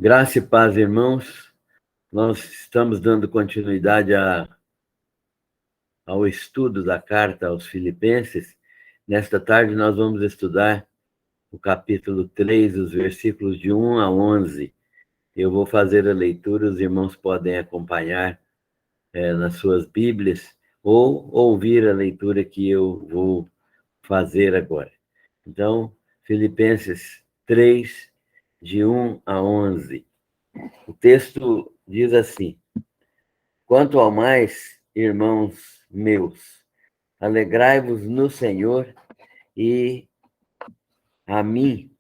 Graça e paz, irmãos. Nós estamos dando continuidade ao estudo da carta aos Filipenses. Nesta tarde, nós vamos estudar o capítulo 3, os versículos de 1 a 11. Eu vou fazer a leitura, os irmãos podem acompanhar nas suas Bíblias ou ouvir a leitura que eu vou fazer agora. Então, Filipenses 3, de 1 a 11. O texto diz assim: Quanto ao mais, irmãos meus, alegrai-vos no Senhor, e a mim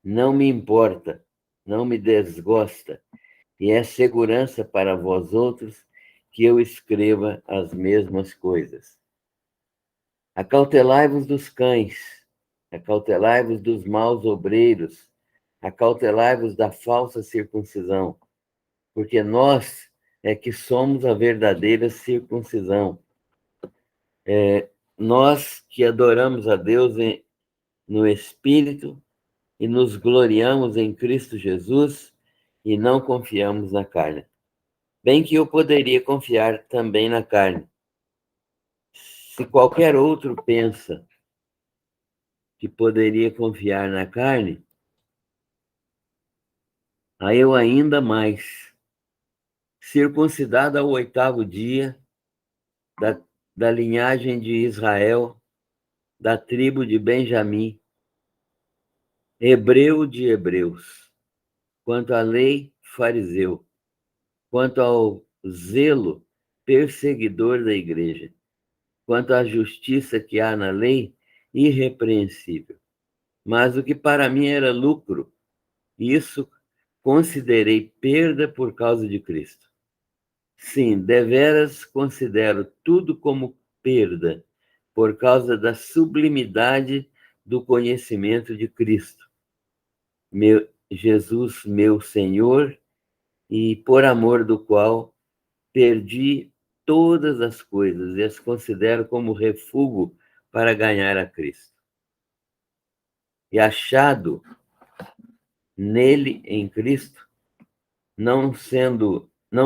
não me importa, não me desgosta, e é segurança para vós outros que eu escreva as mesmas coisas. Acautelai-vos dos cães, acautelai-vos dos maus obreiros, acautelai-vos da falsa circuncisão, porque nós é que somos a verdadeira circuncisão. Nós que adoramos a Deus no Espírito e nos gloriamos em Cristo Jesus e não confiamos na carne. Bem que eu poderia confiar também na carne. Se qualquer outro pensa que poderia confiar na carne, aí eu ainda mais, circuncidado ao 8º dia, da linhagem de Israel, da tribo de Benjamim, hebreu de hebreus, quanto à lei, fariseu, quanto ao zelo, perseguidor da igreja, quanto à justiça que há na lei, irrepreensível. Mas o que para mim era lucro, isso considerei perda por causa de Cristo. Sim, deveras considero tudo como perda, por causa da sublimidade do conhecimento de Cristo, Jesus, meu Senhor, e por amor do qual perdi todas as coisas e as considero como refúgio para ganhar a Cristo. E achado nele, em Cristo, não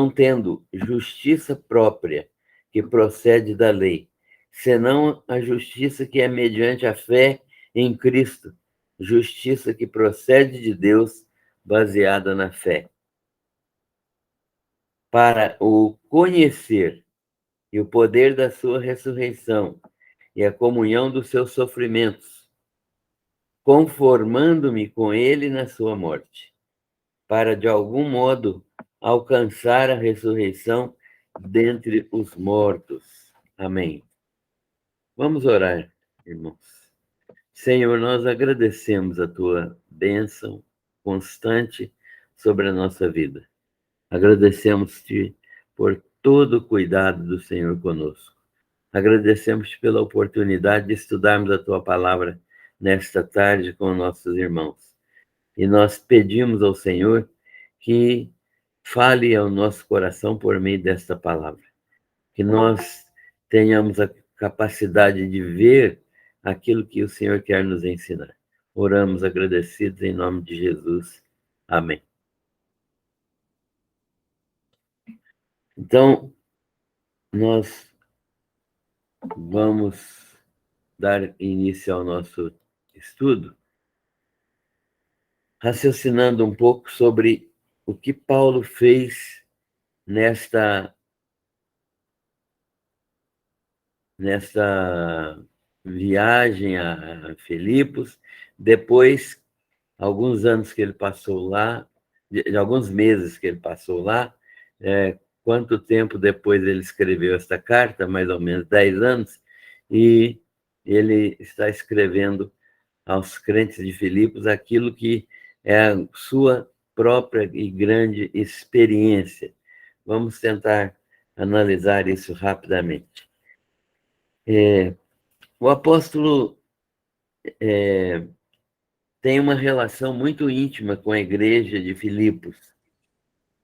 tendo justiça própria que procede da lei, senão a justiça que é mediante a fé em Cristo, justiça que procede de Deus, baseada na fé. Para o conhecer e o poder da sua ressurreição e a comunhão dos seus sofrimentos, conformando-me com ele na sua morte, para de algum modo alcançar a ressurreição dentre os mortos. Amém. Vamos orar, irmãos. Senhor, nós agradecemos a tua bênção constante sobre a nossa vida. Agradecemos-te por todo o cuidado do Senhor conosco. Agradecemos-te pela oportunidade de estudarmos a tua palavra nesta tarde com nossos irmãos. E nós pedimos ao Senhor que fale ao nosso coração por meio desta palavra. Que nós tenhamos a capacidade de ver aquilo que o Senhor quer nos ensinar. Oramos agradecidos em nome de Jesus. Amém. Então, nós vamos dar início ao nosso estudo, raciocinando um pouco sobre o que Paulo fez nesta viagem a Filipos, depois, alguns anos que ele passou lá, de alguns meses que ele passou lá, quanto tempo depois ele escreveu esta carta, mais ou menos 10 anos, e ele está escrevendo aos crentes de Filipos aquilo que é a sua própria e grande experiência. Vamos tentar analisar isso rapidamente. O apóstolo tem uma relação muito íntima com a igreja de Filipos.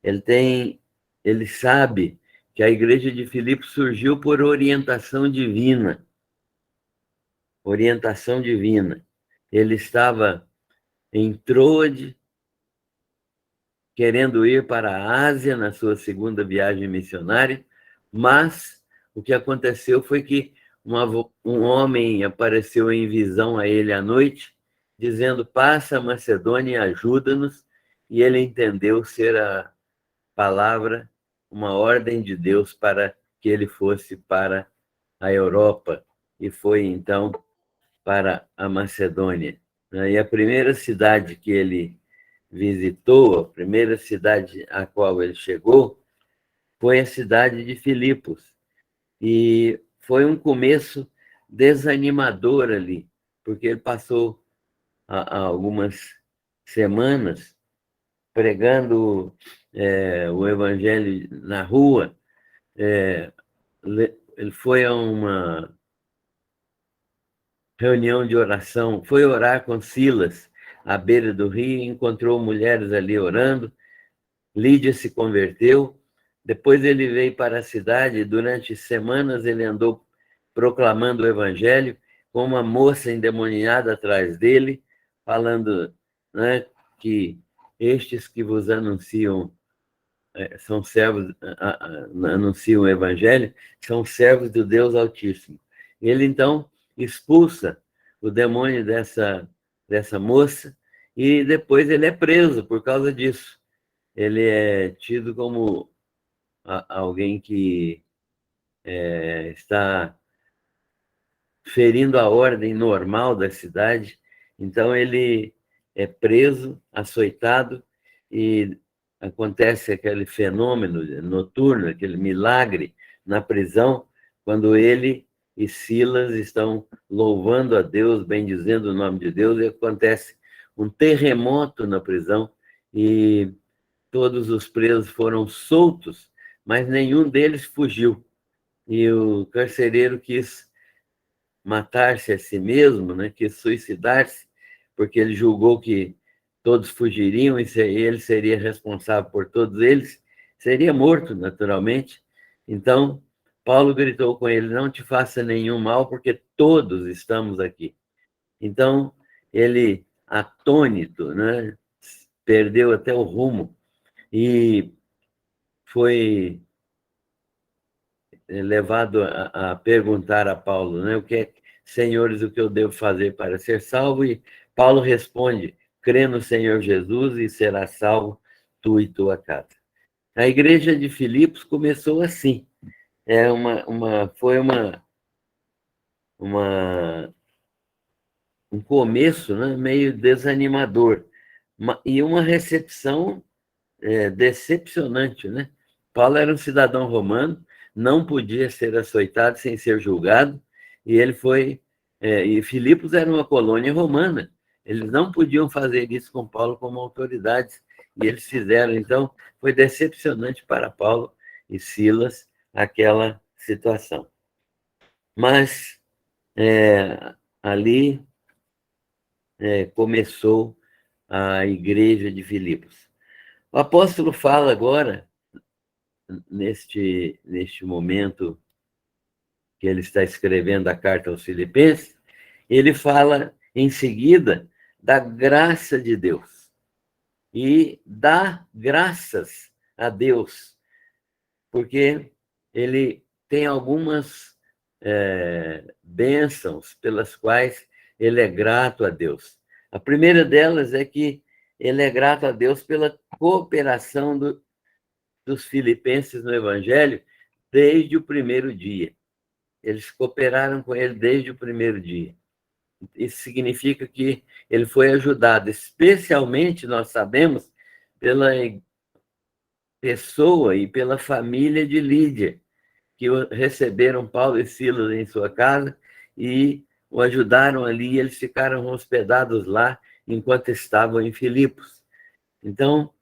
Ele sabe que a igreja de Filipos surgiu por orientação divina. Orientação divina. Ele estava em Troade, querendo ir para a Ásia na sua segunda viagem missionária, mas o que aconteceu foi que um homem apareceu em visão a ele à noite, dizendo: passa a Macedônia e ajuda-nos, e ele entendeu ser a palavra, uma ordem de Deus para que ele fosse para a Europa, e foi então para a Macedônia. E a primeira cidade que ele visitou, a primeira cidade a qual ele chegou, foi a cidade de Filipos. E foi um começo desanimador ali, porque ele passou algumas semanas pregando o evangelho na rua. Ele foi a uma reunião de oração, foi orar com Silas à beira do rio, encontrou mulheres ali orando. Lídia se converteu, depois ele veio para a cidade, e durante semanas ele andou proclamando o evangelho, com uma moça endemoniada atrás dele, falando, né, que estes que vos anunciam são servos, anunciam o evangelho, são servos do Deus Altíssimo. Ele, então, expulsa o demônio dessa moça, e depois ele é preso por causa disso. Ele é tido como alguém que está ferindo a ordem normal da cidade. Então, ele é preso, açoitado, e acontece aquele fenômeno noturno, aquele milagre na prisão, quando ele e Silas estão louvando a Deus, bendizendo o nome de Deus, e acontece um terremoto na prisão, e todos os presos foram soltos, mas nenhum deles fugiu. E o carcereiro quis matar-se a si mesmo, né? Quis suicidar-se, porque ele julgou que todos fugiriam e ele seria responsável por todos eles, seria morto, naturalmente. Então, Paulo gritou com ele: não te faça nenhum mal, porque todos estamos aqui. Então, ele, atônito, né? Perdeu até o rumo e foi levado a perguntar a Paulo, né, senhores, o que eu devo fazer para ser salvo? E Paulo responde: crê no Senhor Jesus e será salvo tu e tua casa. A igreja de Filipos começou assim. Foi um começo, né, meio desanimador, e uma recepção decepcionante, né? Paulo era um cidadão romano, não podia ser açoitado sem ser julgado, e ele foi. E Filipos era uma colônia romana, eles não podiam fazer isso com Paulo como autoridades, e eles fizeram. Então, foi decepcionante para Paulo e Silas aquela situação. Mas ali começou a igreja de Filipos. O apóstolo fala agora, neste momento que ele está escrevendo a carta aos Filipenses, ele fala em seguida da graça de Deus e dá graças a Deus, porque ele tem algumas bênçãos pelas quais ele é grato a Deus. A primeira delas é que ele é grato a Deus pela cooperação dos filipenses no Evangelho desde o primeiro dia. Eles cooperaram com ele desde o primeiro dia. Isso significa que ele foi ajudado, especialmente, nós sabemos, pela pessoa e pela família de Lídia, que receberam Paulo e Silas em sua casa e o ajudaram ali, e eles ficaram hospedados lá enquanto estavam em Filipos. Então,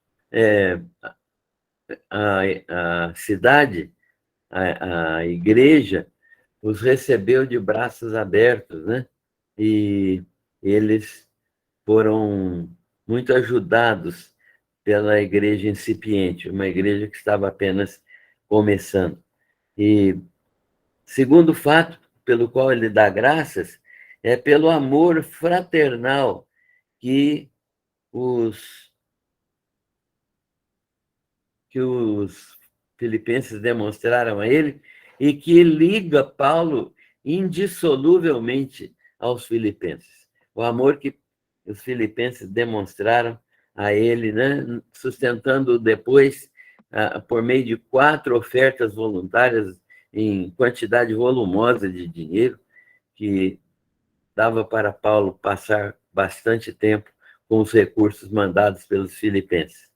a cidade, a igreja, os recebeu de braços abertos, né? E eles foram muito ajudados pela igreja incipiente, uma igreja que estava apenas começando. E segundo fato pelo qual ele dá graças é pelo amor fraternal que os que os filipenses demonstraram a ele e que liga Paulo indissoluvelmente aos filipenses. O amor que os filipenses demonstraram a ele, né? Sustentando depois, por meio de 4 ofertas voluntárias em quantidade volumosa de dinheiro, que dava para Paulo passar bastante tempo com os recursos mandados pelos filipenses.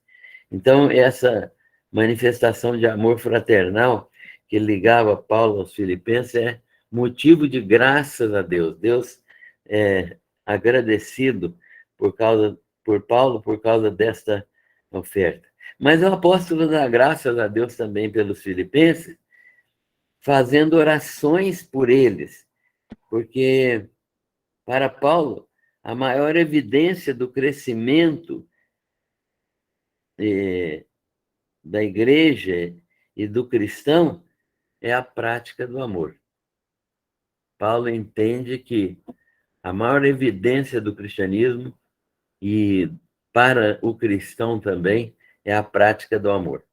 Então, essa manifestação de amor fraternal que ligava Paulo aos filipenses é motivo de graças a Deus. Deus é agradecido por Paulo por causa desta oferta. Mas o apóstolo dá graças a Deus também pelos filipenses, fazendo orações por eles, porque para Paulo a maior evidência do crescimento da igreja e do cristão é a prática do amor. Paulo entende que a maior evidência do cristianismo e para o cristão também é a prática do amor.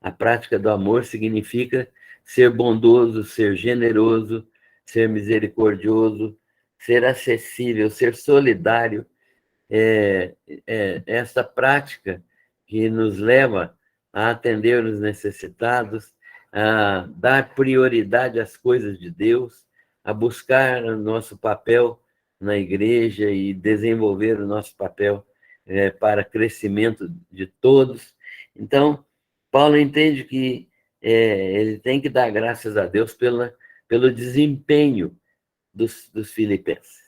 A prática do amor significa ser bondoso, ser generoso, ser misericordioso, ser acessível, ser solidário. Essa prática que nos leva a atender os necessitados, a dar prioridade às coisas de Deus, a buscar o nosso papel na igreja e desenvolver o nosso papel para crescimento de todos. Então, Paulo entende que ele tem que dar graças a Deus pelo desempenho dos filipenses.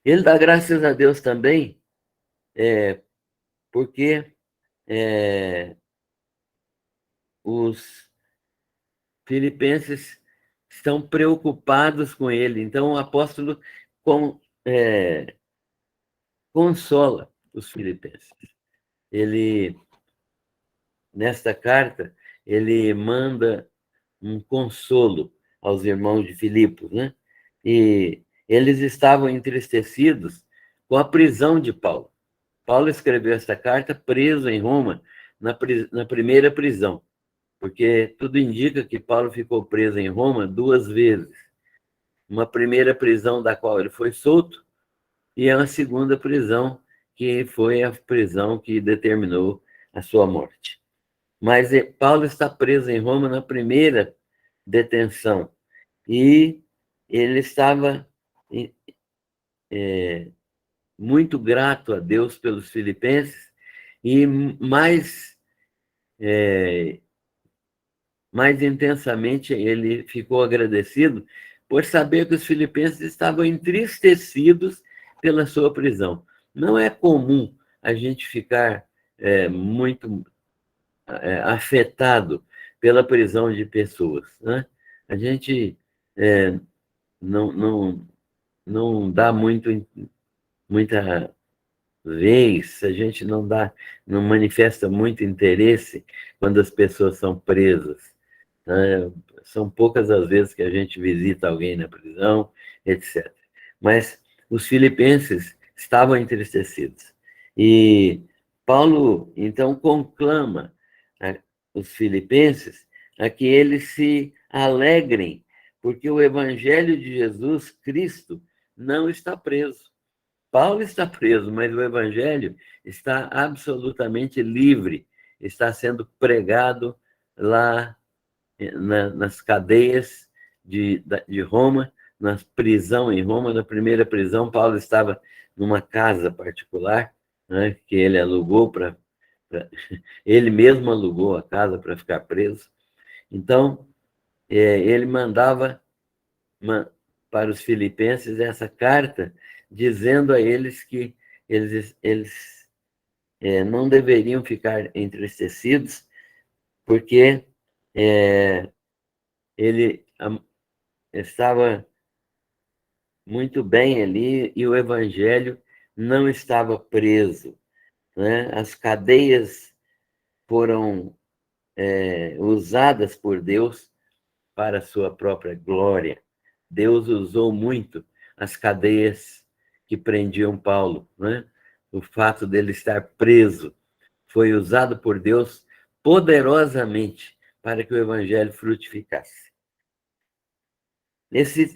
Ele dá graças a Deus também porque os filipenses estão preocupados com ele. Então, o apóstolo consola os filipenses. Nesta carta, ele manda um consolo aos irmãos de Filipos, né? E eles estavam entristecidos com a prisão de Paulo. Paulo escreveu esta carta preso em Roma, na primeira prisão, porque tudo indica que Paulo ficou preso em Roma 2 vezes. Uma primeira prisão da qual ele foi solto e a segunda prisão que foi a prisão que determinou a sua morte. Mas Paulo está preso em Roma na primeira detenção e ele estava muito grato a Deus pelos filipenses e mais intensamente ele ficou agradecido por saber que os filipenses estavam entristecidos pela sua prisão. Não é comum a gente ficar muito afetado pela prisão de pessoas, né? A gente não dá muita vez, a gente não manifesta muito interesse quando as pessoas são presas, né? São poucas as vezes que a gente visita alguém na prisão, etc. Mas os filipenses estavam entristecidos. E Paulo, então, conclama os filipenses a que eles se alegrem, porque o evangelho de Jesus Cristo não está preso. Paulo está preso, mas o evangelho está absolutamente livre, está sendo pregado lá nas cadeias de Roma, na prisão em Roma. Na primeira prisão, Paulo estava numa casa particular, né, que ele alugou ele mesmo alugou a casa para ficar preso. Então, ele mandava para os filipenses essa carta dizendo a eles que eles não deveriam ficar entristecidos, porque ele estava muito bem ali e o evangelho não estava preso, né? As cadeias foram usadas por Deus para a sua própria glória. Deus usou muito as cadeias que prendiam Paulo, né? O fato dele estar preso foi usado por Deus poderosamente para que o evangelho frutificasse.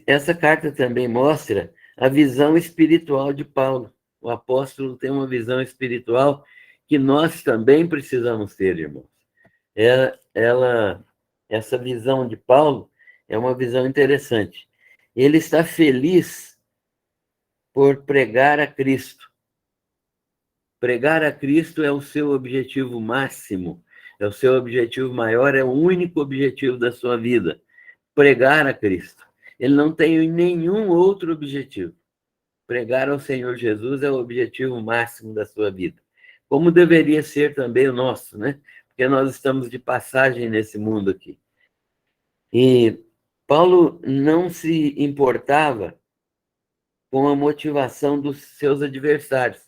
Essa carta também mostra a visão espiritual de Paulo. O apóstolo tem uma visão espiritual que nós também precisamos ter, irmãos. Essa visão de Paulo é uma visão interessante. Ele está feliz por pregar a Cristo. Pregar a Cristo é o seu objetivo máximo, é o seu objetivo maior, é o único objetivo da sua vida. Pregar a Cristo. Ele não tem nenhum outro objetivo. Pregar ao Senhor Jesus é o objetivo máximo da sua vida. Como deveria ser também o nosso, né? Porque nós estamos de passagem nesse mundo aqui. E Paulo não se importava com a motivação dos seus adversários.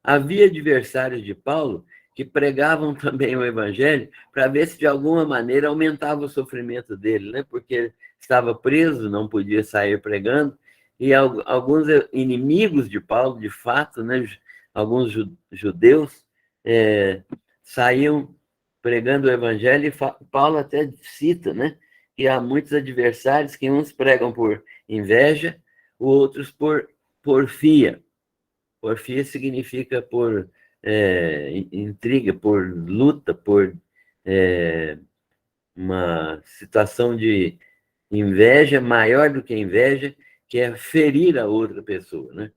Havia adversários de Paulo que pregavam também o evangelho para ver se de alguma maneira aumentava o sofrimento dele, né? Porque ele estava preso, não podia sair pregando, e alguns inimigos de Paulo, de fato, né? Alguns judeus saíam pregando o evangelho, e Paulo até cita, né? Que há muitos adversários que uns pregam por inveja, outros por porfia. Porfia significa por intriga, por luta, por uma situação de inveja maior do que inveja, que é ferir a outra pessoa, né?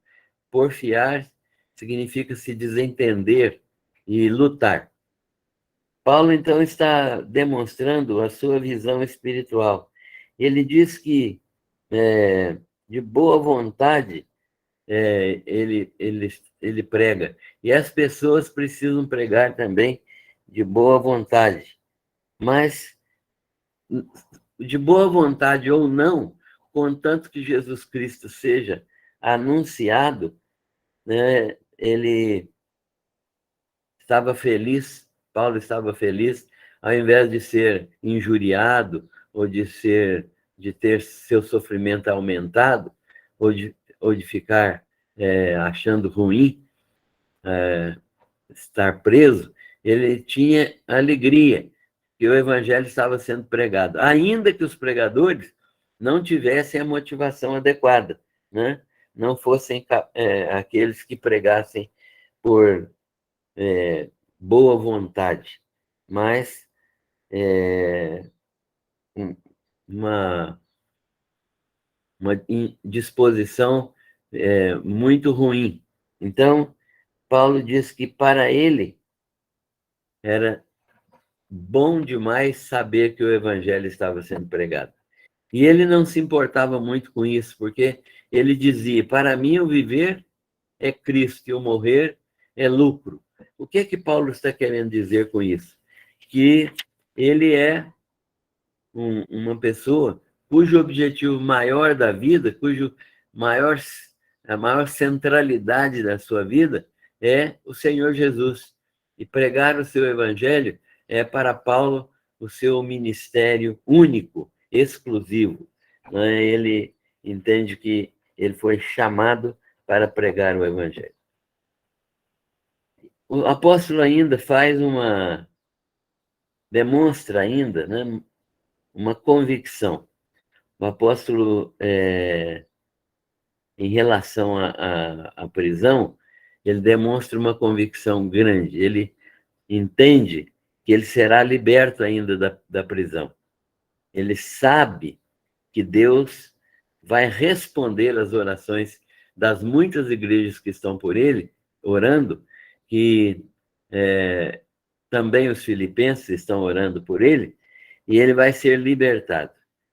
Porfiar significa se desentender e lutar. Paulo, então, está demonstrando a sua visão espiritual. Ele diz que, de boa vontade, ele prega. E as pessoas precisam pregar também de boa vontade. Mas, de boa vontade ou não, contanto que Jesus Cristo seja anunciado, né, ele estava feliz, Paulo estava feliz, ao invés de ser injuriado ou de ter seu sofrimento aumentado, ou de ficar achando ruim estar preso, ele tinha alegria que o evangelho estava sendo pregado, ainda que os pregadores não tivessem a motivação adequada, né? Não fossem aqueles que pregassem por boa vontade, mas uma disposição muito ruim. Então, Paulo diz que para ele era bom demais saber que o evangelho estava sendo pregado. E ele não se importava muito com isso, porque ele dizia: para mim o viver é Cristo e o morrer é lucro. O que é que Paulo está querendo dizer com isso? Que ele é uma pessoa cujo objetivo maior da vida, a maior centralidade da sua vida é o Senhor Jesus. E pregar o seu evangelho é para Paulo o seu ministério único, exclusivo. Ele entende que ele foi chamado para pregar o evangelho. O apóstolo ainda demonstra ainda, né, uma convicção. O apóstolo, em relação à prisão, ele demonstra uma convicção grande. Ele entende que ele será liberto ainda da prisão. Ele sabe que Deus vai responder às orações das muitas igrejas que estão por ele, orando, que também os filipenses estão orando por ele, e ele vai ser libertado.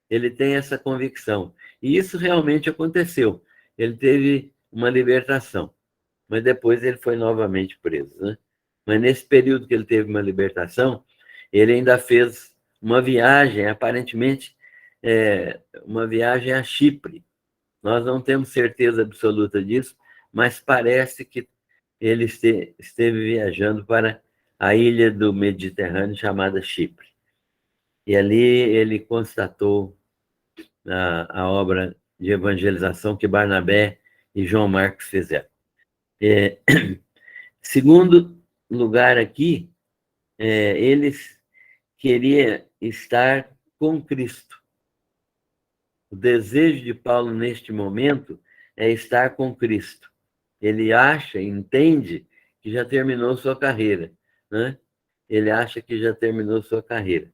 Ele tem essa convicção. E isso realmente aconteceu. Ele teve uma libertação, mas depois ele foi novamente preso, né? Mas nesse período que ele teve uma libertação, ele ainda fez uma viagem, aparentemente, uma viagem a Chipre. Nós não temos certeza absoluta disso, mas parece que ele esteve viajando para a ilha do Mediterrâneo chamada Chipre. E ali ele constatou a obra de evangelização que Barnabé e João Marcos fizeram. Segundo lugar aqui, eles queria estar com Cristo. O desejo de Paulo neste momento é estar com Cristo. Ele acha, entende que já terminou sua carreira, né? Ele acha que já terminou sua carreira.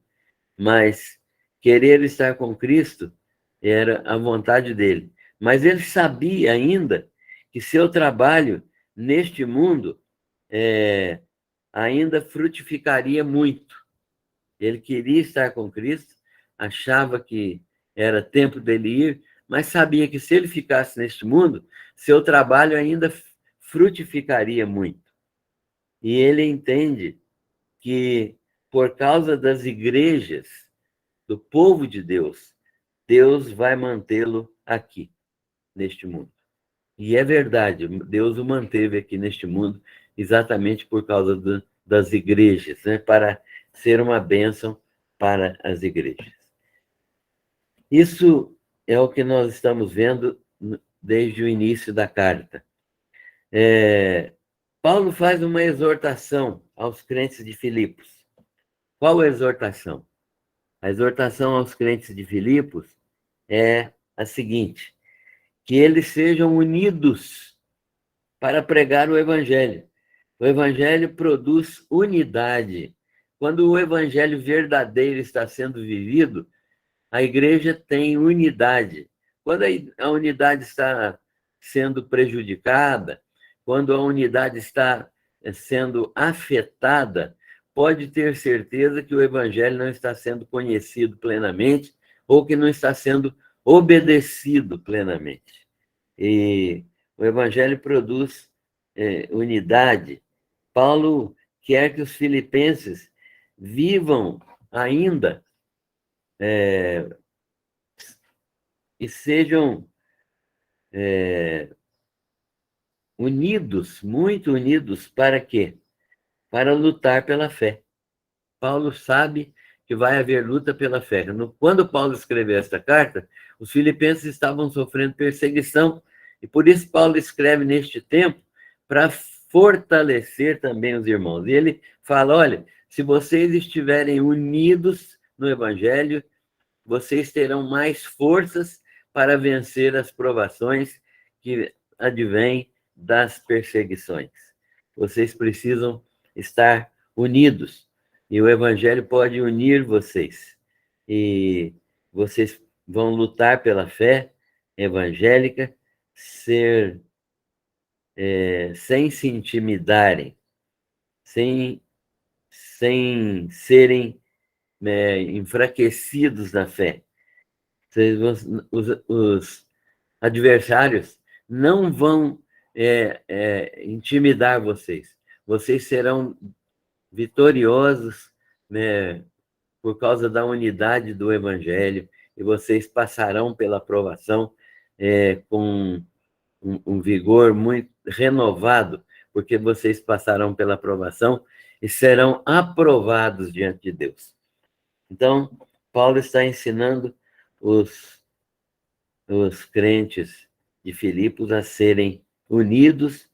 Mas querer estar com Cristo era a vontade dele. Mas ele sabia ainda que seu trabalho neste mundo ainda frutificaria muito. Ele queria estar com Cristo, achava que era tempo dele ir, mas sabia que se ele ficasse neste mundo, seu trabalho ainda frutificaria muito. E ele entende que, por causa das igrejas, do povo de Deus, Deus vai mantê-lo aqui, neste mundo. E é verdade, Deus o manteve aqui neste mundo exatamente por causa das igrejas, né? Para ser uma bênção para as igrejas. Isso é o que nós estamos vendo desde o início da carta. Paulo faz uma exortação aos crentes de Filipos. Qual a exortação? A exortação aos crentes de Filipos é a seguinte: que eles sejam unidos para pregar o evangelho. O evangelho produz unidade. Quando o evangelho verdadeiro está sendo vivido, a igreja tem unidade. Quando a unidade está sendo prejudicada, quando a unidade está sendo afetada, pode ter certeza que o evangelho não está sendo conhecido plenamente ou que não está sendo obedecido plenamente. E o evangelho produz unidade. Paulo quer que os filipenses vivam ainda e sejam unidos, muito unidos, para quê? Para lutar pela fé. Paulo sabe que vai haver luta pela fé. Quando Paulo escreveu esta carta, os filipenses estavam sofrendo perseguição, e por isso Paulo escreve neste tempo para fortalecer também os irmãos. E ele fala: olha, se vocês estiverem unidos no evangelho, vocês terão mais forças para vencer as provações que advêm das perseguições. Vocês precisam estar unidos, e o evangelho pode unir vocês. E vocês vão lutar pela fé evangélica, sem se intimidarem, sem serem enfraquecidos na fé. Os adversários não vão intimidar vocês. Vocês serão vitoriosos, né, por causa da unidade do evangelho, e vocês passarão pela provação com um vigor muito renovado, porque vocês passarão pela provação e serão aprovados diante de Deus. Então, Paulo está ensinando os crentes de Filipos a serem unidos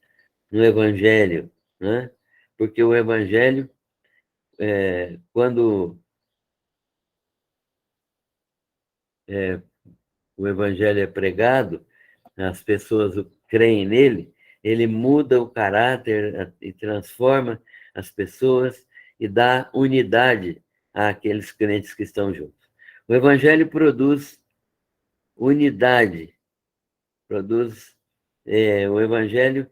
no evangelho, né? Porque o evangelho, quando o evangelho é pregado, as pessoas creem nele, ele muda o caráter e transforma as pessoas e dá unidade àqueles crentes que estão juntos. O evangelho produz unidade, o evangelho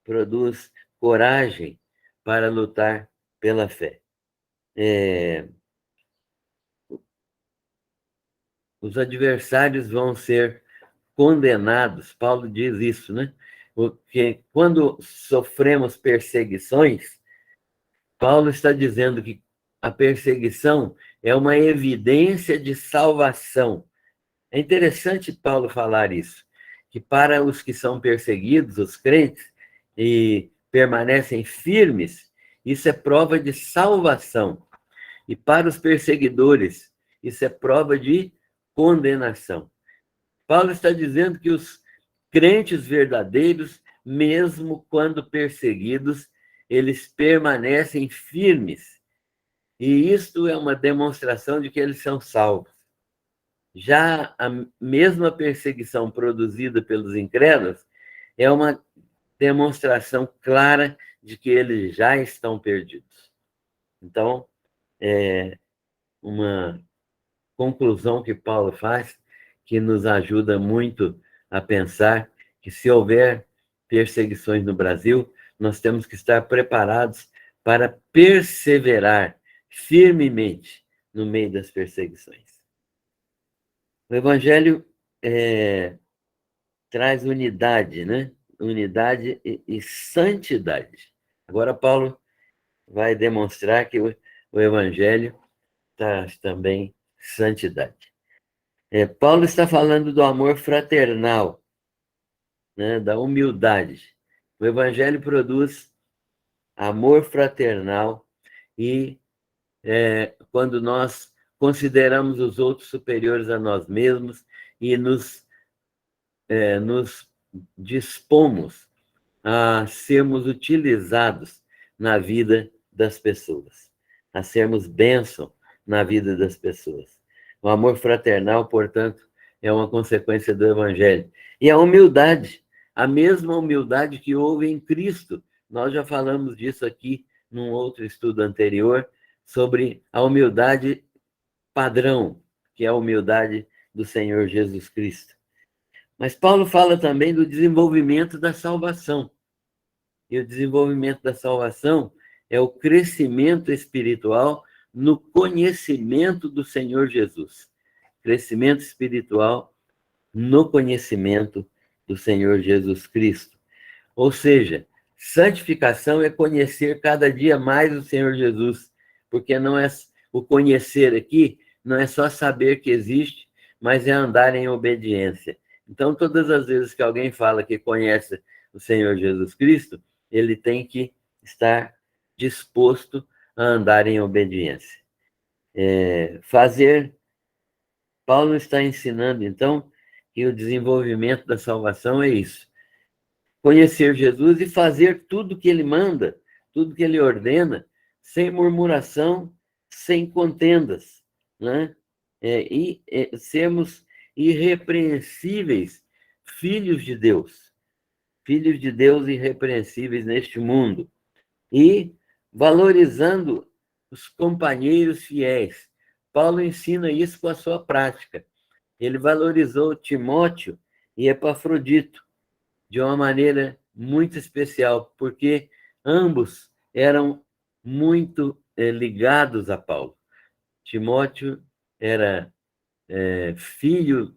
produz coragem para lutar pela fé. Os adversários vão ser condenados, Paulo diz isso, né? Porque quando sofremos perseguições, Paulo está dizendo que a perseguição é uma evidência de salvação. É interessante Paulo falar isso, que para os que são perseguidos, os crentes, e permanecem firmes, isso é prova de salvação. E para os perseguidores, isso é prova de condenação. Paulo está dizendo que os crentes verdadeiros, mesmo quando perseguidos, eles permanecem firmes E isto é uma demonstração de que eles são salvos. Já a mesma perseguição produzida pelos incrédulos é uma demonstração clara de que eles já estão perdidos. Então, é uma conclusão que Paulo faz que nos ajuda muito a pensar que, se houver perseguições no Brasil, nós temos que estar preparados para perseverar firmemente no meio das perseguições. O Evangelho traz unidade, né? Unidade e santidade. Agora, Paulo vai demonstrar que o Evangelho traz também santidade. Paulo está falando do amor fraternal, né? Da humildade. O Evangelho produz amor fraternal e quando nós consideramos os outros superiores a nós mesmos e nos dispomos a sermos utilizados na vida das pessoas, a sermos bênção na vida das pessoas. O amor fraternal, portanto, é uma consequência do Evangelho. E a humildade, a mesma humildade que houve em Cristo. Nós já falamos disso aqui num outro estudo anterior, sobre a humildade padrão, que é a humildade do Senhor Jesus Cristo. Mas Paulo fala também do desenvolvimento da salvação. E o desenvolvimento da salvação é o crescimento espiritual no conhecimento do Senhor Jesus. Crescimento espiritual no conhecimento do Senhor Jesus Cristo. Ou seja, santificação é conhecer cada dia mais o Senhor Jesus, porque não é o conhecer aqui, não é só saber que existe, mas é andar em obediência. Então, todas as vezes que alguém fala que conhece o Senhor Jesus Cristo, ele tem que estar disposto a andar em obediência. Paulo está ensinando, então, que o desenvolvimento da salvação é isso. Conhecer Jesus e fazer tudo que ele manda, tudo que ele ordena, sem murmuração, sem contendas, né? Sermos irrepreensíveis, filhos de Deus irrepreensíveis neste mundo, e valorizando os companheiros fiéis. Paulo ensina isso com a sua prática. Ele valorizou Timóteo e Epafrodito de uma maneira muito especial, porque ambos eram muito ligados a Paulo. Timóteo era filho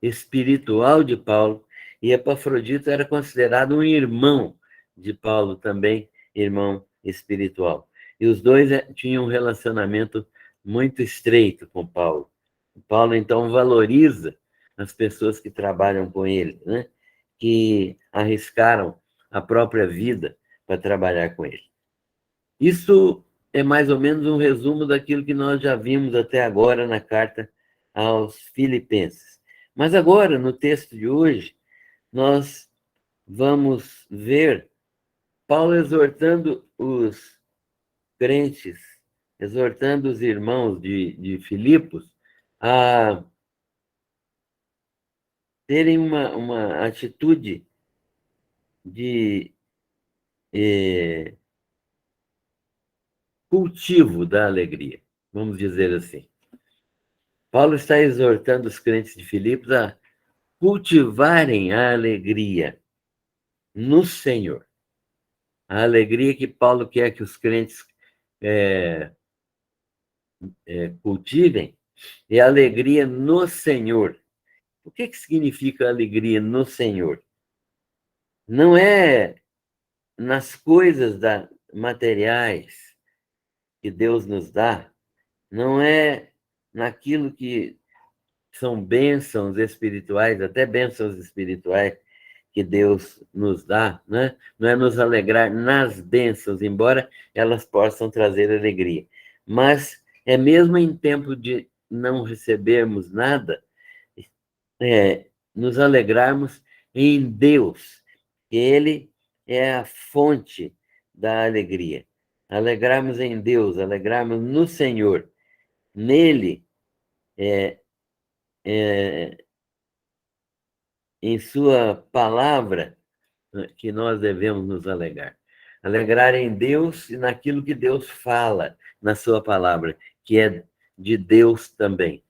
espiritual de Paulo, e Epafrodito era considerado um irmão de Paulo também, irmão espiritual. E os dois tinham um relacionamento muito estreito com Paulo. Paulo, então, valoriza as pessoas que trabalham com ele, né? Que arriscaram a própria vida para trabalhar com ele. Isso é mais ou menos um resumo daquilo que nós já vimos até agora na carta aos Filipenses. Mas agora, no texto de hoje, nós vamos ver Paulo exortando os crentes, exortando os irmãos de Filipos a terem uma atitude de cultivo da alegria, vamos dizer assim. Paulo está exortando os crentes de Filipos a cultivarem a alegria no Senhor. A alegria que Paulo quer que os crentes cultivem é a alegria no Senhor. O que significa alegria no Senhor? Não é nas coisas materiais que Deus nos dá, não é naquilo que são bênçãos espirituais, até bênçãos espirituais que Deus nos dá, né? Não é nos alegrar nas bênçãos, embora elas possam trazer alegria. Mas é mesmo em tempo de não recebermos nada, nos alegrarmos em Deus. Ele é a fonte da alegria. alegrarmos em Deus, alegrarmos no Senhor. Nele, em sua palavra, que nós devemos nos alegrar. Alegrar em Deus e naquilo que Deus fala na sua palavra, que é de Deus também.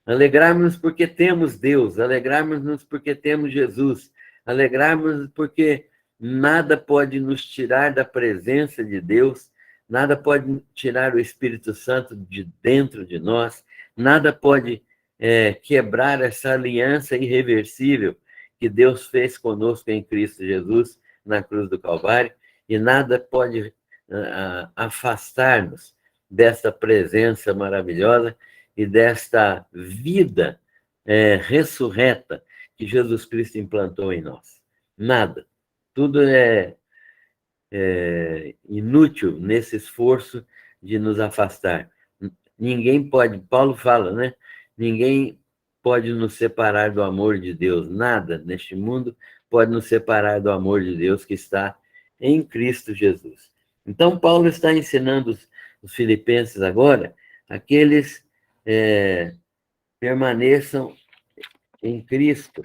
Alegrarmos porque temos Deus, alegrarmos porque temos Jesus, alegrarmos porque nada pode nos tirar da presença de Deus, nada pode tirar o Espírito Santo de dentro de nós, nada pode quebrar essa aliança irreversível que Deus fez conosco em Cristo Jesus na cruz do Calvário, e nada pode afastar-nos dessa presença maravilhosa e desta vida ressurreta que Jesus Cristo implantou em nós. Nada. Tudo é inútil nesse esforço de nos afastar. Ninguém pode, Paulo fala, né? Ninguém pode nos separar do amor de Deus. Nada neste mundo pode nos separar do amor de Deus que está em Cristo Jesus. Então, Paulo está ensinando os filipenses agora a que eles permaneçam em Cristo,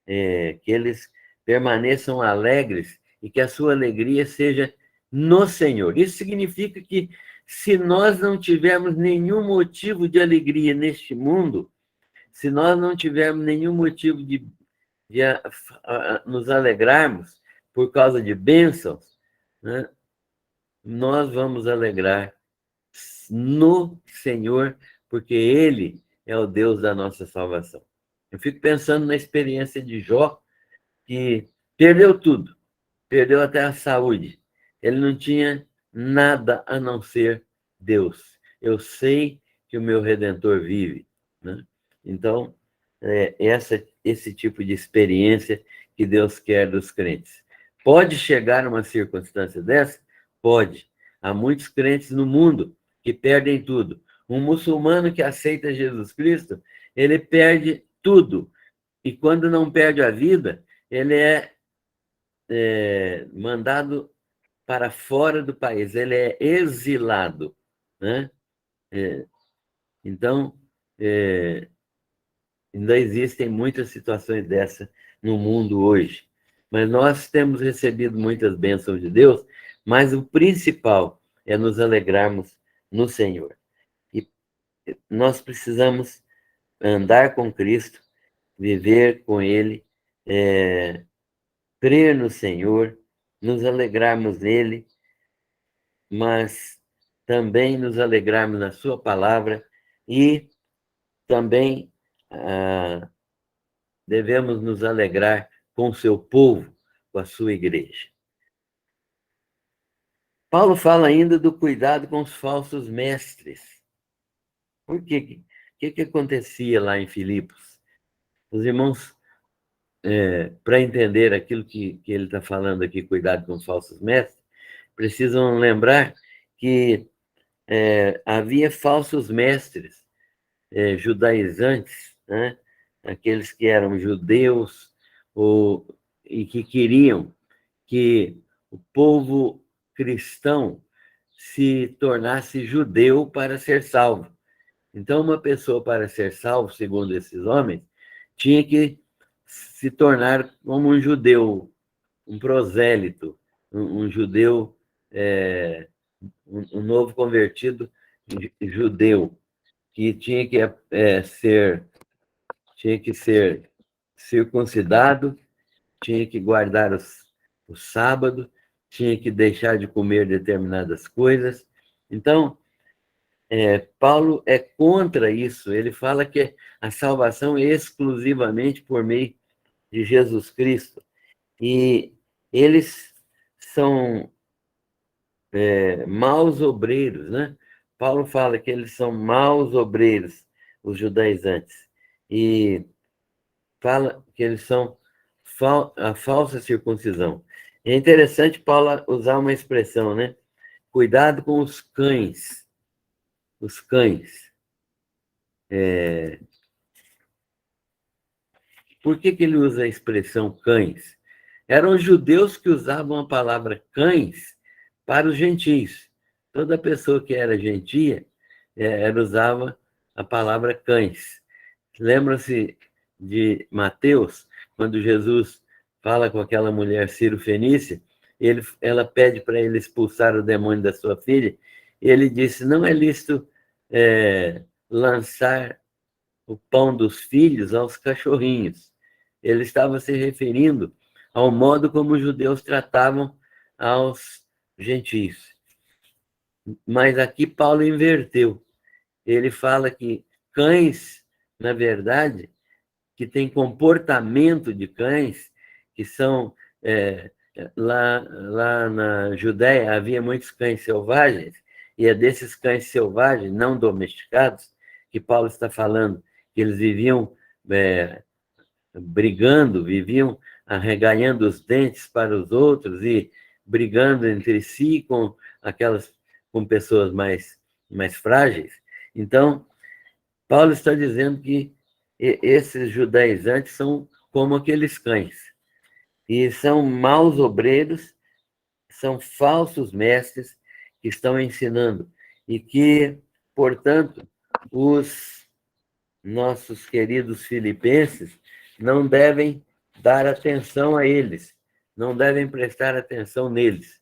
que eles permaneçam alegres e que a sua alegria seja no Senhor. Isso significa que, se nós não tivermos nenhum motivo de alegria neste mundo, se nós não tivermos nenhum motivo de nos alegrarmos por causa de bênçãos, né, nós vamos alegrar no Senhor, porque Ele é o Deus da nossa salvação. Eu fico pensando na experiência de Jó, que perdeu tudo, perdeu até a saúde. Ele não tinha nada a não ser Deus. Eu sei que o meu Redentor vive, né? Então, esse tipo de experiência que Deus quer dos crentes. Pode chegar uma circunstância dessa? Pode. Há muitos crentes no mundo que perdem tudo. Um muçulmano que aceita Jesus Cristo, ele perde tudo. E quando não perde a vida, ele é mandado para fora do país, ele é exilado, né? Então, ainda existem muitas situações dessa no mundo hoje. Mas nós temos recebido muitas bênçãos de Deus, mas o principal é nos alegrarmos no Senhor. E nós precisamos andar com Cristo, viver com Ele, crer no Senhor, nos alegrarmos nele, mas também nos alegrarmos na sua palavra e também devemos nos alegrar com o seu povo, com a sua igreja. Paulo fala ainda do cuidado com os falsos mestres. Por quê? O que acontecia lá em Filipos? Os irmãos, para entender aquilo que ele está falando aqui, cuidado com os falsos mestres, precisam lembrar que havia falsos mestres judaizantes, né? Aqueles que eram judeus e que queriam que o povo cristão se tornasse judeu para ser salvo. Então, uma pessoa, para ser salvo, segundo esses homens, tinha que se tornar como um judeu, um prosélito, um judeu, um novo convertido judeu, que tinha que ser circuncidado, tinha que guardar o sábado, tinha que deixar de comer determinadas coisas. Então, Paulo é contra isso. Ele fala que a salvação é exclusivamente por meio de Jesus Cristo. E eles são maus obreiros, né? Paulo fala que eles são maus obreiros, os judaizantes, e fala que eles são a falsa circuncisão. É interessante Paulo usar uma expressão, né? Cuidado com os cães. Os cães. Por que ele usa a expressão cães? Eram os judeus que usavam a palavra cães para os gentios. Toda pessoa que era gentia usava a palavra cães. Lembra-se de Mateus, quando Jesus fala com aquela mulher Ciro-fenícia, ela pede para ele expulsar o demônio da sua filha, e ele disse, não é lícito lançar o pão dos filhos aos cachorrinhos. Ele estava se referindo ao modo como os judeus tratavam aos gentios. Mas aqui Paulo inverteu. Ele fala que cães, na verdade, que têm comportamento de cães, que são... lá na Judéia havia muitos cães selvagens, e é desses cães selvagens, não domesticados, que Paulo está falando, que eles viviam brigando, viviam arreganhando os dentes para os outros e brigando entre si com pessoas mais frágeis. Então, Paulo está dizendo que esses judaizantes são como aqueles cães, e são maus obreiros, são falsos mestres que estão ensinando, e que, portanto, os nossos queridos filipenses não devem dar atenção a eles, não devem prestar atenção neles,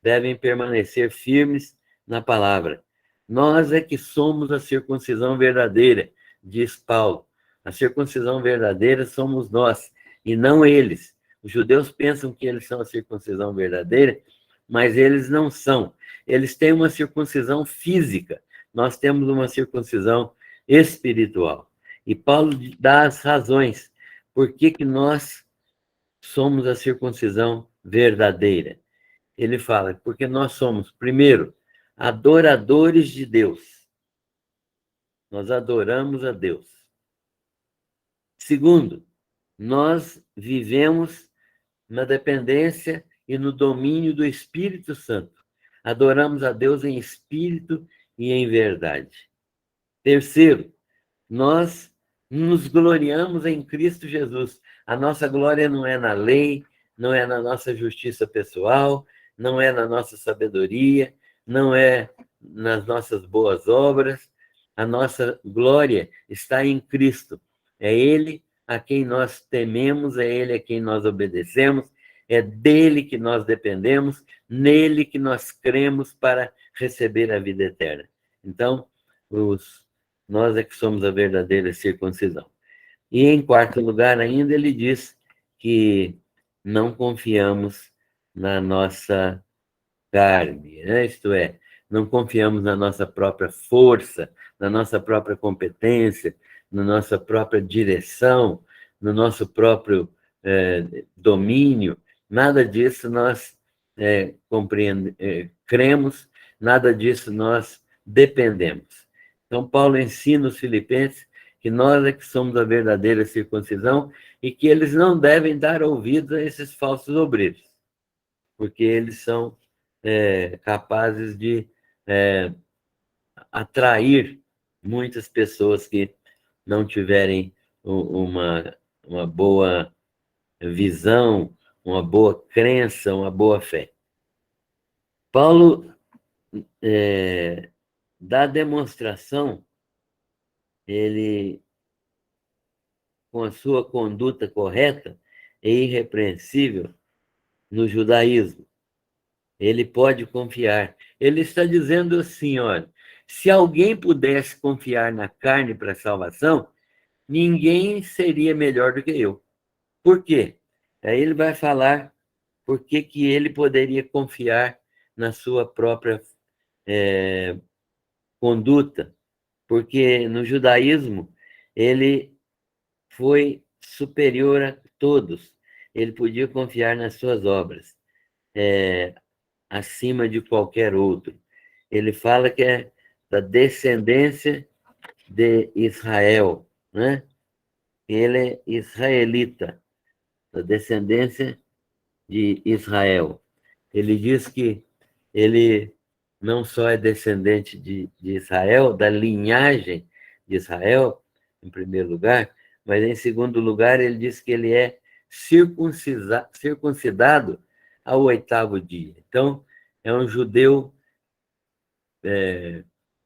devem permanecer firmes na palavra. Nós é que somos a circuncisão verdadeira, diz Paulo. A circuncisão verdadeira somos nós, e não eles. Os judeus pensam que eles são a circuncisão verdadeira, mas eles não são. Eles têm uma circuncisão física, nós temos uma circuncisão espiritual. E Paulo dá as razões por que nós somos a circuncisão verdadeira. Ele fala, porque nós somos, primeiro, adoradores de Deus. Nós adoramos a Deus. Segundo, nós vivemos na dependência e no domínio do Espírito Santo. Adoramos a Deus em espírito e em verdade. Terceiro, nós nos gloriamos em Cristo Jesus. A nossa glória não é na lei, não é na nossa justiça pessoal, não é na nossa sabedoria, não é nas nossas boas obras. A nossa glória está em Cristo. É Ele a quem nós tememos, é Ele a quem nós obedecemos, é dele que nós dependemos, nele que nós cremos para receber a vida eterna. Então, nós é que somos a verdadeira circuncisão. E, em quarto lugar, ainda, ele diz que não confiamos na nossa carne, né? Isto é, não confiamos na nossa própria força, na nossa própria competência, na nossa própria direção, no nosso próprio domínio. Nada disso nós cremos, nada disso nós dependemos. Então, Paulo ensina os filipenses que nós é que somos a verdadeira circuncisão e que eles não devem dar ouvidos a esses falsos obreiros, porque eles são capazes de atrair muitas pessoas que não tiverem uma boa visão, uma boa crença, uma boa fé. Paulo dá demonstração, ele, com a sua conduta correta e irrepreensível no judaísmo, ele pode confiar. Ele está dizendo assim, olha, se alguém pudesse confiar na carne para a salvação, ninguém seria melhor do que eu. Por quê? Aí ele vai falar por que ele poderia confiar na sua própria conduta. Porque no judaísmo ele foi superior a todos. Ele podia confiar nas suas obras, acima de qualquer outro. Ele fala que é da descendência de Israel, né? Ele é israelita, da descendência de Israel. Ele diz que ele não só é descendente de Israel, da linhagem de Israel, em primeiro lugar, mas em segundo lugar ele diz que ele é circuncidado ao 8º dia. Então, é um judeu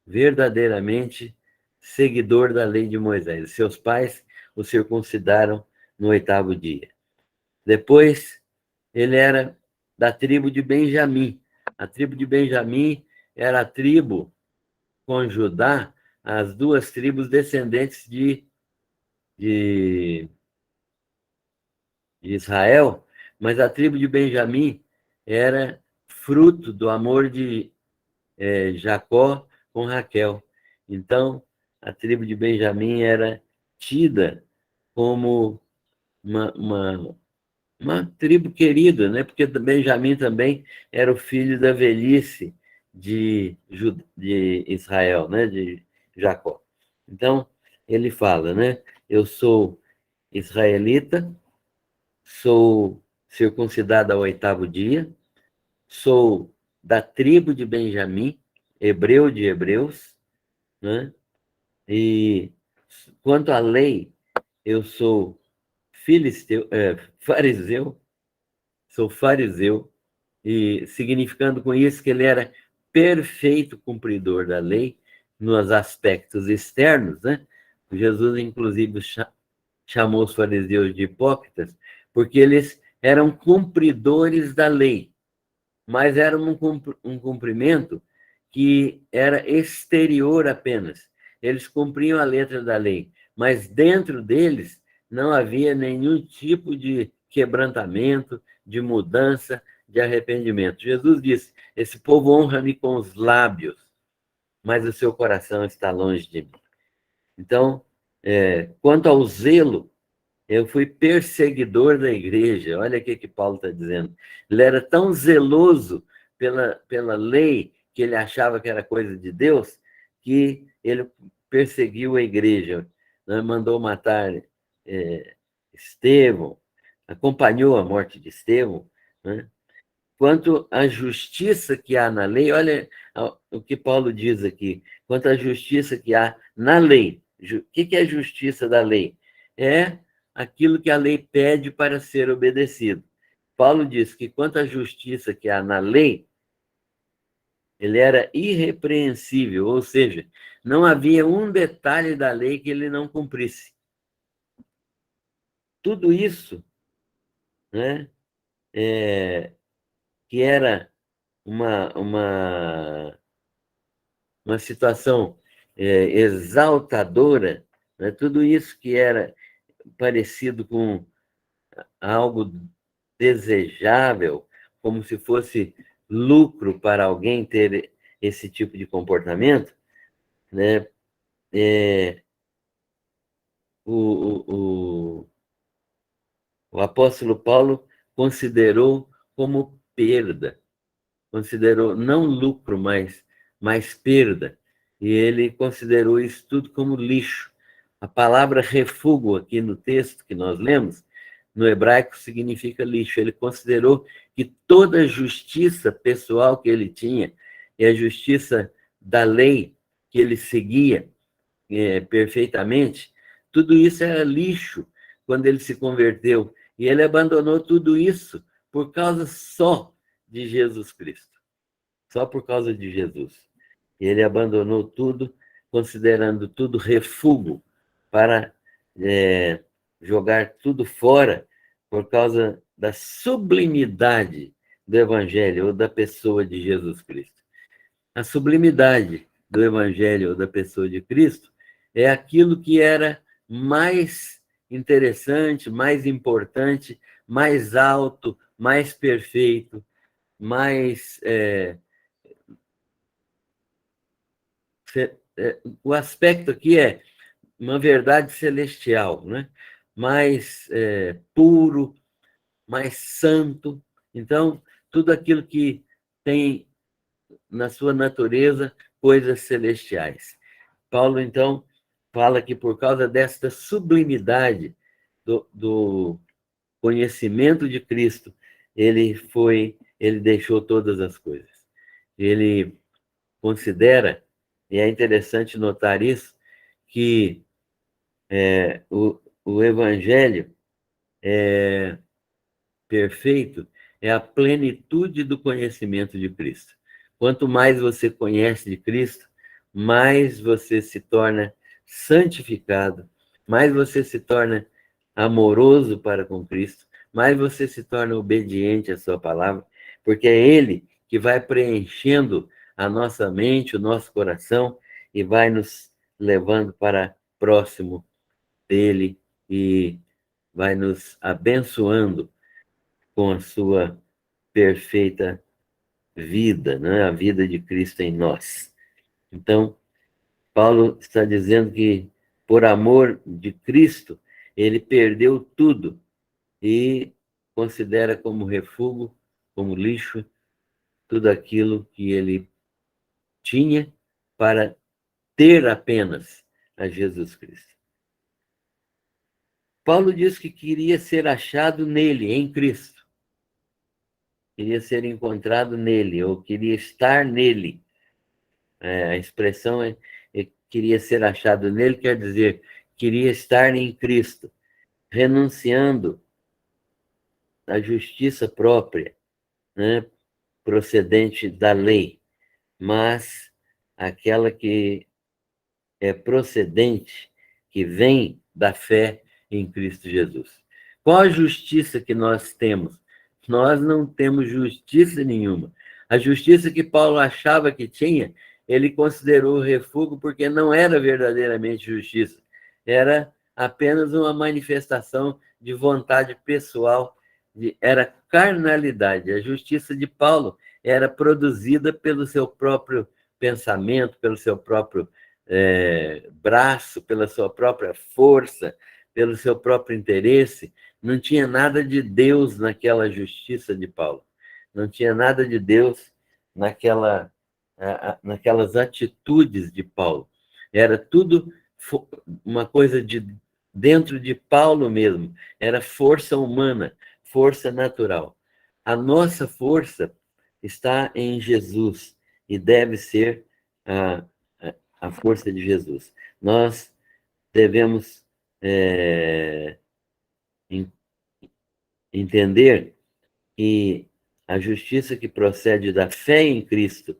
verdadeiramente seguidor da lei de Moisés. Seus pais o circuncidaram no 8º dia. Depois, ele era da tribo de Benjamim. A tribo de Benjamim era a tribo, com Judá, as duas tribos descendentes de Israel, mas a tribo de Benjamim era fruto do amor de Jacó com Raquel. Então, a tribo de Benjamim era tida como uma tribo querida, né? Porque Benjamim também era o filho da velhice de Israel, né? De Jacó. Então, ele fala, né? Eu sou israelita, sou circuncidado ao 8º dia, sou da tribo de Benjamim, hebreu de hebreus, né? E quanto à lei, eu sou fariseu, sou fariseu, e significando com isso que ele era perfeito cumpridor da lei nos aspectos externos, né? Jesus, inclusive, chamou os fariseus de hipócritas, porque eles eram cumpridores da lei, mas era um cumprimento que era exterior apenas. Eles cumpriam a letra da lei, mas dentro deles não havia nenhum tipo de quebrantamento, de mudança, de arrependimento. Jesus disse: esse povo honra-me com os lábios, mas o seu coração está longe de mim. Então, quanto ao zelo, eu fui perseguidor da igreja. Olha o que Paulo está dizendo. Ele era tão zeloso pela lei, que ele achava que era coisa de Deus, que ele perseguiu a igreja, né? Mandou matar Estevão, acompanhou a morte de Estevão, né? Quanto à justiça que há na lei, olha o que Paulo diz aqui. Quanto à justiça que há na lei. O que é a justiça da lei? É aquilo que a lei pede para ser obedecido. Paulo diz que quanto à justiça que há na lei, ele era irrepreensível, ou seja, não havia um detalhe da lei que ele não cumprisse. Tudo isso, né, que era uma situação exaltadora, né? Tudo isso que era parecido com algo desejável, como se fosse lucro para alguém ter esse tipo de comportamento, né? O, o, o apóstolo Paulo considerou como perda, considerou não lucro, mas perda. E ele considerou isso tudo como lixo. A palavra refúgio aqui no texto que nós lemos, no hebraico, significa lixo. Ele considerou que toda a justiça pessoal que ele tinha e a justiça da lei que ele seguia perfeitamente, tudo isso era lixo quando ele se converteu. E ele abandonou tudo isso por causa só de Jesus Cristo. Só por causa de Jesus. Ele abandonou tudo, considerando tudo refúgio para jogar tudo fora por causa da sublimidade do Evangelho ou da pessoa de Jesus Cristo. A sublimidade do Evangelho ou da pessoa de Cristo é aquilo que era mais interessante, mais importante, mais alto, mais perfeito, mais o aspecto aqui é uma verdade celestial, né? Mais puro, mais santo. Então, tudo aquilo que tem na sua natureza coisas celestiais. Paulo, então, fala que por causa desta sublimidade do conhecimento de Cristo, ele deixou todas as coisas. Ele considera, e é interessante notar isso, que o Evangelho perfeito é a plenitude do conhecimento de Cristo. Quanto mais você conhece de Cristo, mais você se torna santificado, mais você se torna amoroso para com Cristo, mais você se torna obediente à sua palavra, porque é Ele que vai preenchendo a nossa mente, o nosso coração e vai nos levando para próximo dele e vai nos abençoando com a sua perfeita vida, né? A vida de Cristo em nós. Então, Paulo está dizendo que, por amor de Cristo, ele perdeu tudo e considera como refúgio, como lixo, tudo aquilo que ele tinha para ter apenas a Jesus Cristo. Paulo diz que queria ser achado nele, em Cristo. Queria ser encontrado nele, ou queria estar nele. A expressão é queria ser achado nele, quer dizer, queria estar em Cristo, renunciando à justiça própria, né, procedente da lei, mas aquela que é procedente, que vem da fé em Cristo Jesus. Qual a justiça que nós temos? Nós não temos justiça nenhuma. A justiça que Paulo achava que tinha, ele considerou refúgio porque não era verdadeiramente justiça. Era apenas uma manifestação de vontade pessoal, era carnalidade. A justiça de Paulo era produzida pelo seu próprio pensamento, pelo seu próprio braço, pela sua própria força, pelo seu próprio interesse. Não tinha nada de Deus naquela justiça de Paulo. Não tinha nada de Deus naquelas atitudes de Paulo. Era tudo uma coisa de dentro de Paulo mesmo. Era força humana, força natural. A nossa força está em Jesus e deve ser a força de Jesus. Nós devemos entender que a justiça que procede da fé em Cristo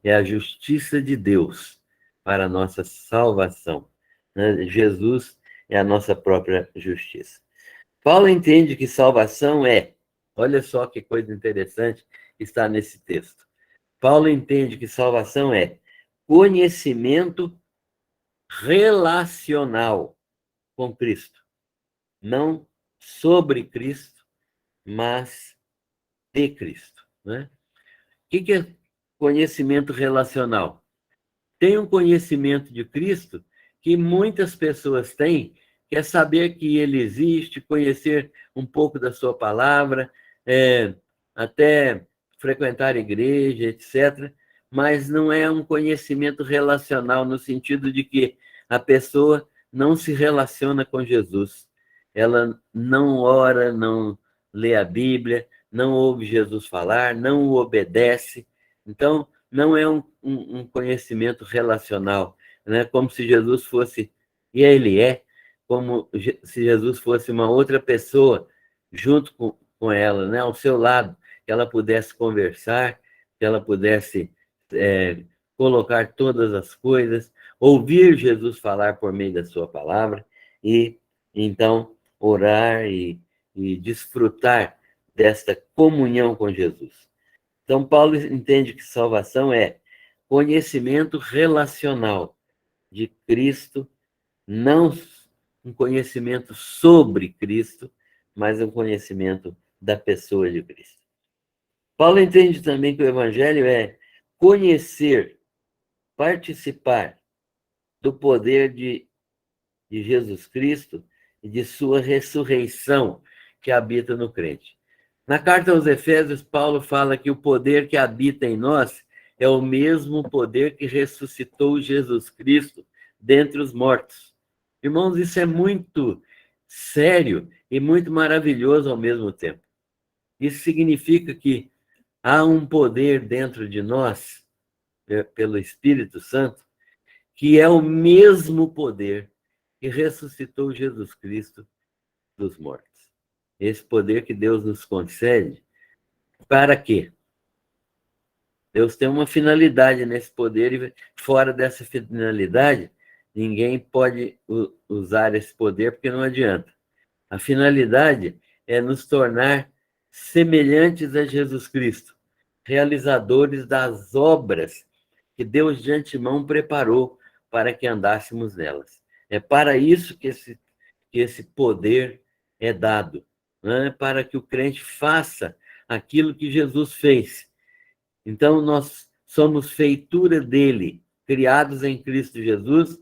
é a justiça de Deus para a nossa salvação. Né? Jesus é a nossa própria justiça. Paulo entende que salvação olha só que coisa interessante está nesse texto. Paulo entende que salvação é conhecimento relacional com Cristo. Não sobre Cristo, mas de Cristo. Né? O que é conhecimento relacional? Tem um conhecimento de Cristo que muitas pessoas têm, que é saber que ele existe, conhecer um pouco da sua palavra, até frequentar a igreja, etc. Mas não é um conhecimento relacional no sentido de que a pessoa não se relaciona com Jesus. Ela não ora, não lê a Bíblia, não ouve Jesus falar, não o obedece. Então, não é um conhecimento relacional, né? Como se Jesus fosse, e ele como se Jesus fosse uma outra pessoa junto com ela, né? Ao seu lado, que ela pudesse conversar, que ela pudesse colocar todas as coisas, ouvir Jesus falar por meio da sua palavra e, então, orar e desfrutar desta comunhão com Jesus. Então, Paulo entende que salvação é conhecimento relacional de Cristo, não um conhecimento sobre Cristo, mas um conhecimento da pessoa de Cristo. Paulo entende também que o Evangelho é conhecer, participar do poder de Jesus Cristo e de sua ressurreição que habita no crente. Na carta aos Efésios, Paulo fala que o poder que habita em nós é o mesmo poder que ressuscitou Jesus Cristo dentre os mortos. Irmãos, isso é muito sério e muito maravilhoso ao mesmo tempo. Isso significa que há um poder dentro de nós, pelo Espírito Santo, que é o mesmo poder que ressuscitou Jesus Cristo dos mortos. Esse poder que Deus nos concede, para quê? Deus tem uma finalidade nesse poder e fora dessa finalidade, ninguém pode usar esse poder porque não adianta. A finalidade é nos tornar semelhantes a Jesus Cristo, realizadores das obras que Deus de antemão preparou para que andássemos nelas. É para isso que esse poder é dado, né? Para que o crente faça aquilo que Jesus fez. Então, nós somos feitura dele, criados em Cristo Jesus,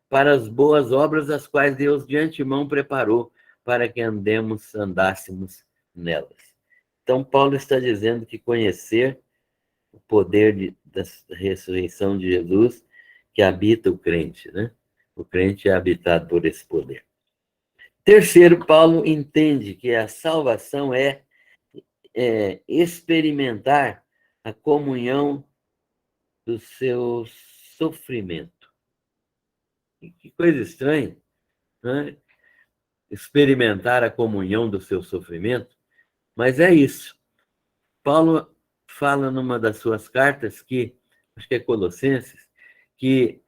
para as boas obras as quais Deus de antemão preparou para que andássemos nelas. Então, Paulo está dizendo que conhecer o poder da ressurreição de Jesus que habita o crente, né? O crente é habitado por esse poder. Terceiro, Paulo entende que a salvação é experimentar a comunhão do seu sofrimento. Que coisa estranha, né? Experimentar a comunhão do seu sofrimento, mas é isso. Paulo fala numa das suas cartas, que acho que é Colossenses, que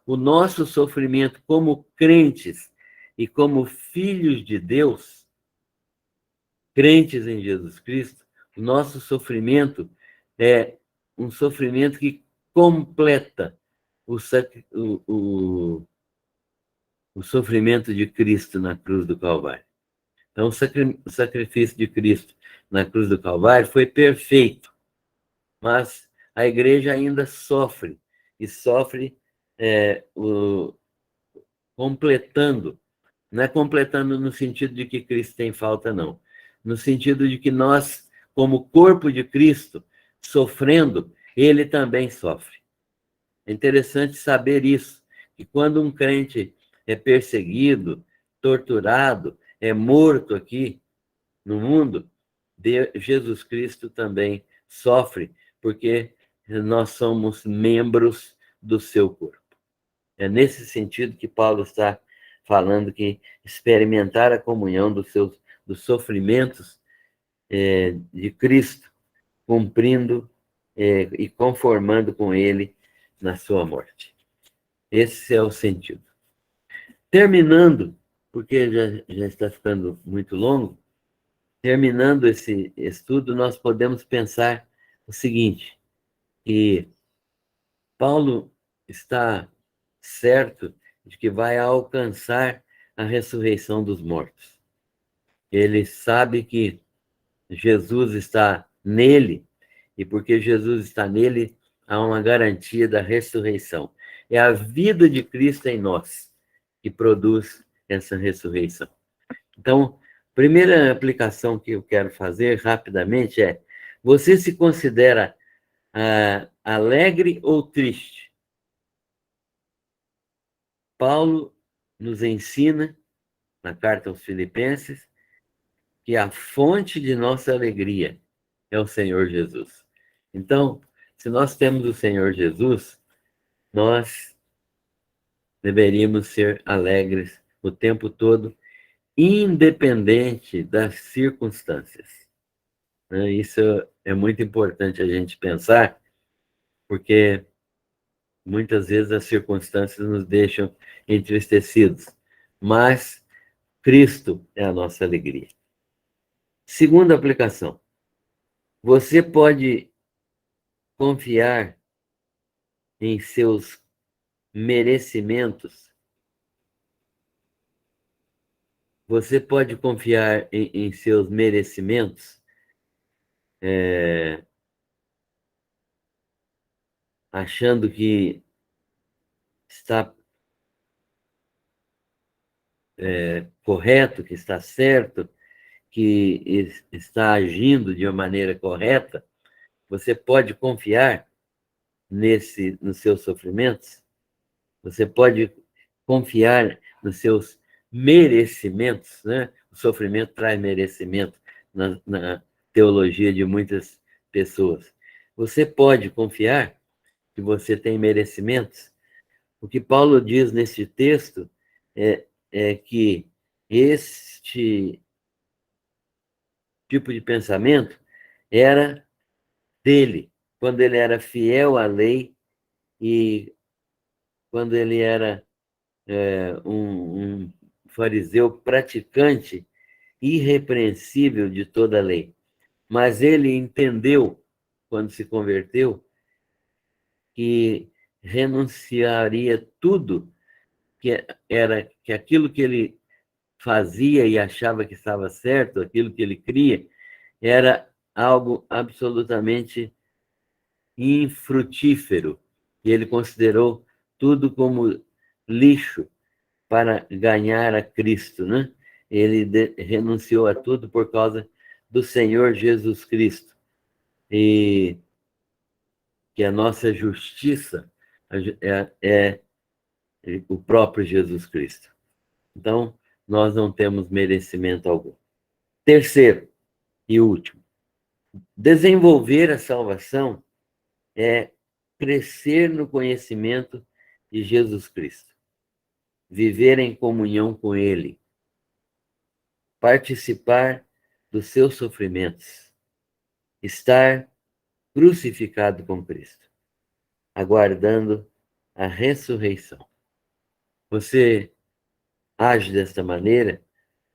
o nosso sofrimento como crentes e como filhos de Deus, crentes em Jesus Cristo, o nosso sofrimento é um sofrimento que completa o sofrimento de Cristo na cruz do Calvário. Então, o sacrifício de Cristo na cruz do Calvário foi perfeito, mas a igreja ainda sofre, e sofre completando. Não é completando no sentido de que Cristo tem falta, não. No sentido de que nós, como corpo de Cristo, sofrendo, ele também sofre. É interessante saber isso, que quando um crente é perseguido, torturado, é morto aqui no mundo, Jesus Cristo também sofre, porque nós somos membros do seu corpo. É nesse sentido que Paulo está falando que experimentar a comunhão dos sofrimentos de Cristo, cumprindo e conformando com ele na sua morte. Esse é o sentido. Terminando, porque já está ficando muito longo, terminando esse estudo, nós podemos pensar o seguinte, que Paulo está certo de que vai alcançar a ressurreição dos mortos. Ele sabe que Jesus está nele, e porque Jesus está nele, há uma garantia da ressurreição. É a vida de Cristo em nós que produz essa ressurreição. Então, a primeira aplicação que eu quero fazer rapidamente é: você se considera alegre ou triste? Paulo nos ensina, na carta aos Filipenses, que a fonte de nossa alegria é o Senhor Jesus. Então, se nós temos o Senhor Jesus, nós deveríamos ser alegres o tempo todo, independente das circunstâncias. Isso é muito importante a gente pensar, porque muitas vezes as circunstâncias nos deixam entristecidos, mas Cristo é a nossa alegria. Segunda aplicação: você pode confiar em seus merecimentos? Você pode confiar em seus merecimentos, achando que está correto, que está certo, que está agindo de uma maneira correta? Você pode confiar nos seus sofrimentos? Você pode confiar nos seus merecimentos, né? O sofrimento traz merecimento na teologia de muitas pessoas. Você pode confiar que você tem merecimentos? O que Paulo diz nesse texto é que este tipo de pensamento era dele. quando ele era fiel à lei e quando ele era um fariseu praticante irrepreensível de toda a lei. Mas ele entendeu, quando se converteu, que renunciaria tudo que aquilo que ele fazia e achava que estava certo, aquilo que ele cria, era algo absolutamente infrutífero. E ele considerou tudo como lixo para ganhar a Cristo, né? Ele renunciou a tudo por causa do Senhor Jesus Cristo. E que a nossa justiça é o próprio Jesus Cristo. Então, nós não temos merecimento algum. Terceiro e último, desenvolver a salvação é crescer no conhecimento de Jesus Cristo, viver em comunhão com Ele, participar dos seus sofrimentos, estar crucificado com Cristo, aguardando a ressurreição. Você age desta maneira,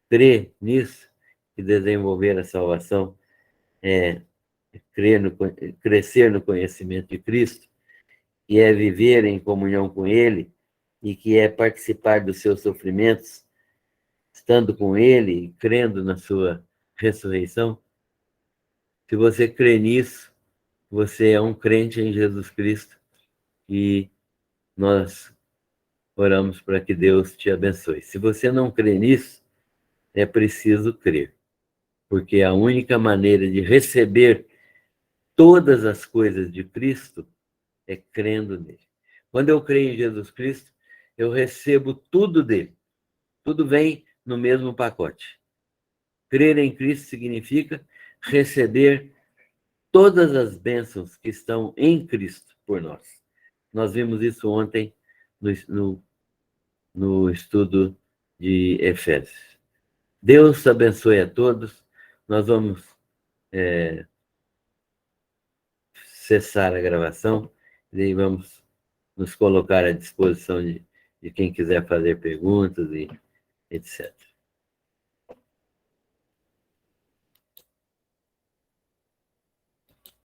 crê nisso, e desenvolver a salvação é crescer no conhecimento de Cristo, que é viver em comunhão com Ele e que é participar dos seus sofrimentos, estando com Ele e crendo na sua ressurreição. Se você crê nisso, você é um crente em Jesus Cristo e nós oramos para que Deus te abençoe. Se você não crê nisso, é preciso crer, porque a única maneira de receber todas as coisas de Cristo é crendo nele. Quando eu creio em Jesus Cristo, eu recebo tudo dele. Tudo vem no mesmo pacote. Crer em Cristo significa receber todas as bênçãos que estão em Cristo por nós. Nós vimos isso ontem no estudo de Efésios. Deus abençoe a todos. Nós vamos cessar a gravação e vamos nos colocar à disposição de quem quiser fazer perguntas e etc.